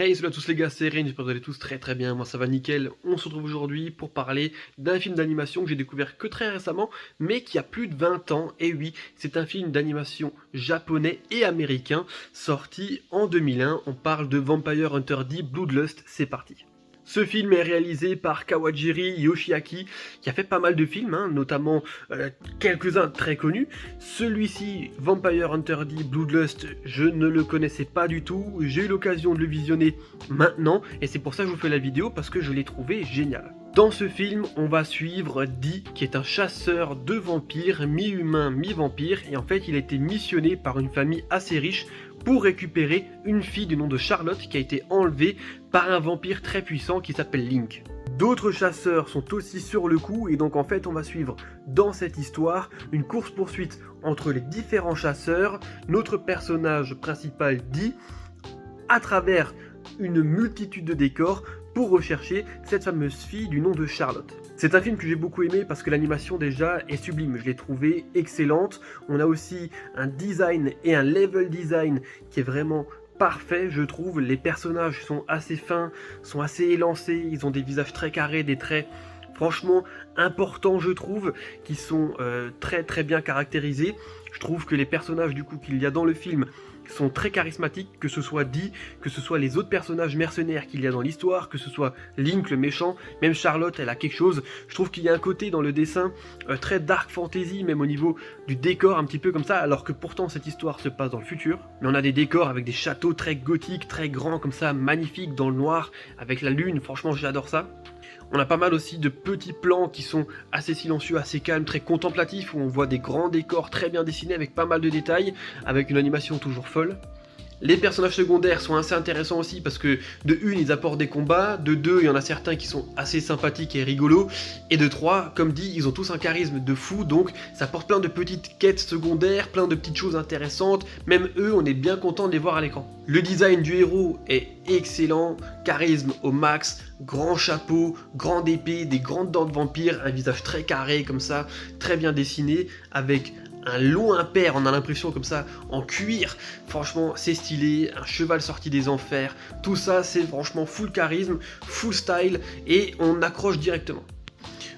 Hey, salut à tous les gars, c'est Ren, j'espère que vous allez tous très bien, moi ça va nickel. On se retrouve aujourd'hui pour parler d'un film d'animation que j'ai découvert que très récemment, mais qui a plus de 20 ans, et oui, c'est un film d'animation japonais et américain, sorti en 2001, on parle de Vampire Hunter D Bloodlust, c'est parti. Ce film est réalisé par Kawajiri Yoshiaki, qui a fait pas mal de films, notamment quelques-uns très connus. Celui-ci, Vampire Hunter D Bloodlust, je ne le connaissais pas du tout. J'ai eu l'occasion de le visionner maintenant, et c'est pour ça que je vous fais la vidéo, parce que je l'ai trouvé génial. Dans ce film, on va suivre Dee, qui est un chasseur de vampires, mi-humain, mi-vampire, et en fait, il a été missionné par une famille assez riche pour récupérer une fille du nom de Charlotte qui a été enlevée par un vampire très puissant qui s'appelle Link. D'autres chasseurs sont aussi sur le coup et donc en fait on va suivre dans cette histoire une course-poursuite entre les différents chasseurs, notre personnage principal Dee, à travers une multitude de décors pour rechercher cette fameuse fille du nom de Charlotte. C'est un film que j'ai beaucoup aimé parce que l'animation déjà est sublime, je l'ai trouvée excellente. On a aussi un design et un level design qui est vraiment parfait, je trouve. Les personnages sont assez fins, sont assez élancés, ils ont des visages très carrés, des traits franchement importants je trouve, qui sont très bien caractérisés. Je trouve que les personnages du coup qu'il y a dans le film sont très charismatiques, que ce soit Dee, que ce soit les autres personnages mercenaires qu'il y a dans l'histoire, que ce soit Link le méchant, même Charlotte elle a quelque chose. Je trouve qu'il y a un côté dans le dessin très dark fantasy, même au niveau du décor un petit peu comme ça, alors que pourtant cette histoire se passe dans le futur. Mais on a des décors avec des châteaux très gothiques, très grands comme ça, magnifiques dans le noir, avec la lune, franchement j'adore ça. On a pas mal aussi de petits plans qui sont assez silencieux, assez calmes, très contemplatifs, où on voit des grands décors très bien dessinés avec pas mal de détails, avec une animation toujours folle. Les personnages secondaires sont assez intéressants aussi parce que de une, ils apportent des combats, de deux, il y en a certains qui sont assez sympathiques et rigolos, et de trois, comme dit, ils ont tous un charisme de fou, donc ça apporte plein de petites quêtes secondaires, plein de petites choses intéressantes, même eux, on est bien content de les voir à l'écran. Le design du héros est excellent, charisme au max, grand chapeau, grande épée, des grandes dents de vampire, un visage très carré comme ça, très bien dessiné, avec un long impair, on a l'impression comme ça, en cuir, franchement c'est stylé, un cheval sorti des enfers, tout ça c'est franchement full charisme, full style, et on accroche directement.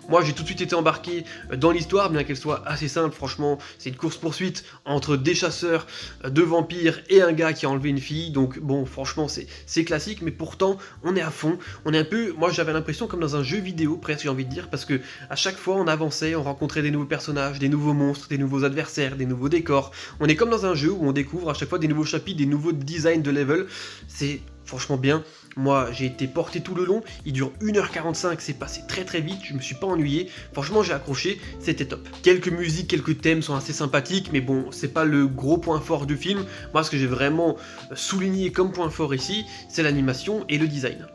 Moi j'ai tout de suite été embarqué dans l'histoire, bien qu'elle soit assez simple, franchement c'est une course-poursuite entre des chasseurs de vampires et un gars qui a enlevé une fille, donc bon franchement c'est classique, mais pourtant on est à fond, on est un peu, moi j'avais l'impression comme dans un jeu vidéo presque j'ai envie de dire, parce que à chaque fois on avançait, on rencontrait des nouveaux personnages, des nouveaux monstres, des nouveaux adversaires, des nouveaux décors, on est comme dans un jeu où on découvre à chaque fois des nouveaux chapitres, des nouveaux designs de level, c'est franchement bien. Moi j'ai été porté tout le long, il dure 1h45, c'est passé très vite, je me suis pas ennuyé, franchement j'ai accroché, c'était top. Quelques musiques, quelques thèmes sont assez sympathiques, mais bon, c'est pas le gros point fort du film. Moi ce que j'ai vraiment souligné comme point fort ici, c'est l'animation et le design.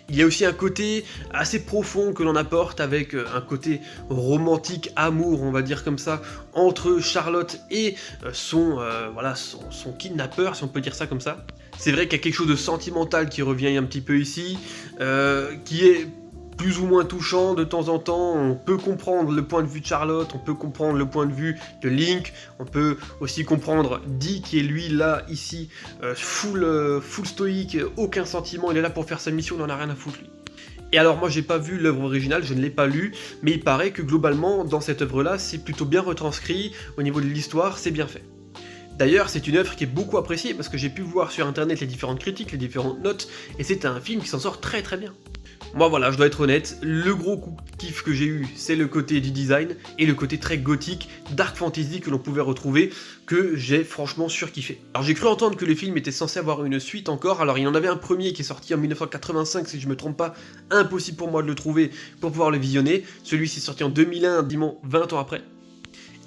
Il y a aussi un côté assez profond que l'on apporte avec un côté romantique, amour, on va dire comme ça, entre Charlotte et son kidnappeur, si on peut dire ça comme ça. C'est vrai qu'il y a quelque chose de sentimental qui revient un petit peu ici, qui est plus ou moins touchant de temps en temps. On peut comprendre le point de vue de Charlotte, on peut comprendre le point de vue de Link, on peut aussi comprendre Dee qui est lui là, ici, full stoïque, aucun sentiment, il est là pour faire sa mission, il en a rien à foutre lui. Et alors moi j'ai pas vu l'œuvre originale, je ne l'ai pas lue, mais il paraît que globalement dans cette œuvre là c'est plutôt bien retranscrit, au niveau de l'histoire c'est bien fait. D'ailleurs, c'est une œuvre qui est beaucoup appréciée parce que j'ai pu voir sur internet les différentes critiques, les différentes notes, et c'est un film qui s'en sort très bien. Moi voilà, je dois être honnête, le gros coup de kiff que j'ai eu, c'est le côté du design et le côté très gothique, dark fantasy que l'on pouvait retrouver, que j'ai franchement surkiffé. Alors j'ai cru entendre que le film était censé avoir une suite encore, alors il y en avait un premier qui est sorti en 1985, si je me trompe pas, impossible pour moi de le trouver pour pouvoir le visionner, celui-ci est sorti en 2001, dimons 20 ans après.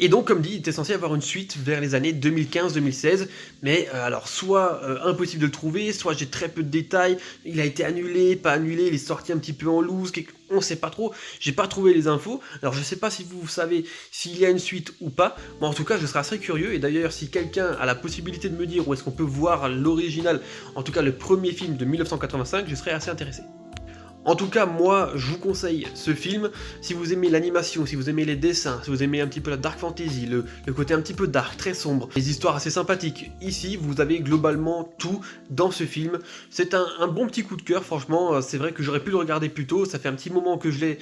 Et donc, comme dit, il était censé avoir une suite vers les années 2015-2016, mais alors soit impossible de le trouver, soit j'ai très peu de détails, il a été annulé, pas annulé, il est sorti un petit peu en loose, on sait pas trop, j'ai pas trouvé les infos, alors je sais pas si vous savez s'il y a une suite ou pas, mais en tout cas je serais assez curieux, et d'ailleurs si quelqu'un a la possibilité de me dire où est-ce qu'on peut voir l'original, en tout cas le premier film de 1985, je serais assez intéressé. En tout cas, moi, je vous conseille ce film. Si vous aimez l'animation, si vous aimez les dessins, si vous aimez un petit peu la dark fantasy, le côté un petit peu dark, très sombre, les histoires assez sympathiques, ici, vous avez globalement tout dans ce film. C'est un bon petit coup de cœur, franchement. C'est vrai que j'aurais pu le regarder plus tôt. Ça fait un petit moment que je l'ai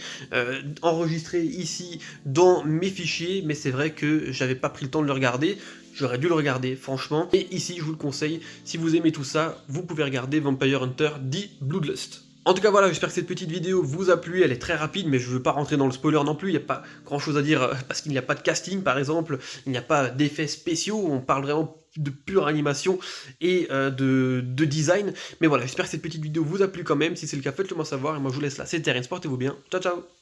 enregistré ici dans mes fichiers, mais c'est vrai que j'avais pas pris le temps de le regarder. J'aurais dû le regarder, franchement. Et ici, je vous le conseille, si vous aimez tout ça, vous pouvez regarder Vampire Hunter The Bloodlust. En tout cas voilà, j'espère que cette petite vidéo vous a plu, elle est très rapide mais je veux pas rentrer dans le spoiler non plus, il n'y a pas grand chose à dire parce qu'il n'y a pas de casting par exemple, il n'y a pas d'effets spéciaux, on parle vraiment de pure animation et de design. Mais voilà, j'espère que cette petite vidéo vous a plu quand même, si c'est le cas faites-le moi savoir et moi je vous laisse là, c'était Terence, portez-vous bien, ciao ciao.